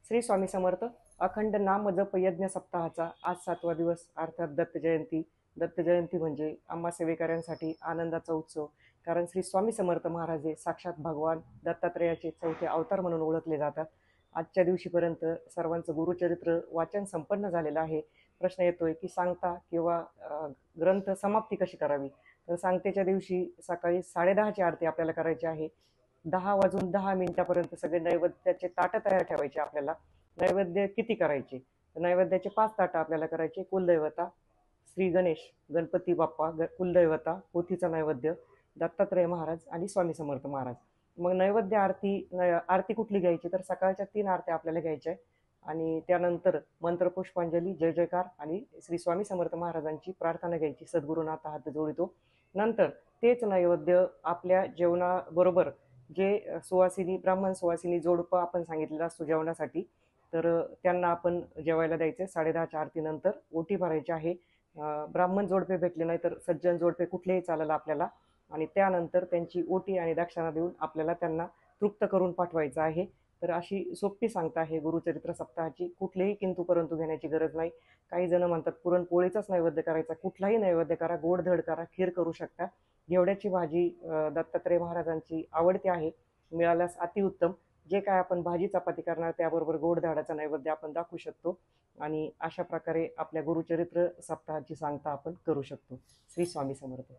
श्री स्वामी समर्थ. अखंड नाम जप यज्ञ सप्ताहाचा आज 7वा दिवस अर्थात दत्त जयंती. दत्त जयंती म्हणजे आम्हा सेवेकऱ्यांसाठी आनंदाचा उत्सव. कारण श्री स्वामी समर्थ महाराज हे साक्षात भगवान दत्तात्रेयाचे चौथे अवतार म्हणून ओळखले जातात. आजच्या दिवशीपर्यंत सर्वांचं गुरुचरित्र वाचन संपन्न झालेलं आहे. प्रश्न येतोय की सांगता किंवा ग्रंथ समाप्ती कशी करावी. तर सांगतेच्या दिवशी सकाळी 10:30ची आरती आपल्याला करायची आहे. 10 वाजून 10 मिनिटापर्यंत सगळे नैवेद्याचे ताटं तयार ठेवायचे. आपल्याला नैवेद्य किती करायचे, तर नैवेद्याचे 5 ताटं आपल्याला करायचे. कुलदैवता श्री गणेश गणपती बाप्पा, कुलदैवता, पोथीचा नैवेद्य, दत्तात्रय महाराज आणि स्वामी समर्थ महाराज. मग नैवेद्य आरती कुठली घ्यायची, तर सकाळच्या 3 आरत्या आपल्याला घ्यायच्या आहे. आणि त्यानंतर मंत्रपुष्पांजली, जय जयकार आणि श्री स्वामी समर्थ महाराजांची प्रार्थना घ्यायची. सद्गुरुनाथ हात जोडितो. नंतर तेच नैवेद्य आपल्या जेवणाबरोबर जे सुवासिनी ब्राह्मण सुवासिनी जोडपं आपण सांगितलेला असतो जेवणासाठी, तर त्यांना आपण जेवायला द्यायचे. 10:30च्या आरतीनंतर ओटी भरायची आहे. ब्राह्मण जोडपे भेटले नाही तर सज्जन जोडपे कुठलेही चालेल आपल्याला. आणि त्यानंतर त्यांची ओटी आणि दक्षिणा देऊन आपल्याला त्यांना तृप्त करून पाठवायचं आहे. तर अशी सोपी सांगता आहे गुरुचरित्र सप्ताहाची. कुठलेही किंतु परंतु घेण्याची गरज नाही. काही जण म्हणतात पुरणपोळीचाच नैवेद्य करायचा. कुठलाही नैवेद्य करा, गोडधड करा, खीर करू शकता. घेवड्याची भाजी दत्तात्रय महाराजांची आवडती आहे, मिळाल्यास अतिउत्तम. जे काय आपण भाजी चपाती करणार त्याबरोबर गोडधडाचा नैवेद्य आपण दाखवू शकतो. आणि अशा प्रकारे आपल्या गुरुचरित्र सप्ताहाची सांगता आपण करू शकतो. श्री स्वामी समर्थ.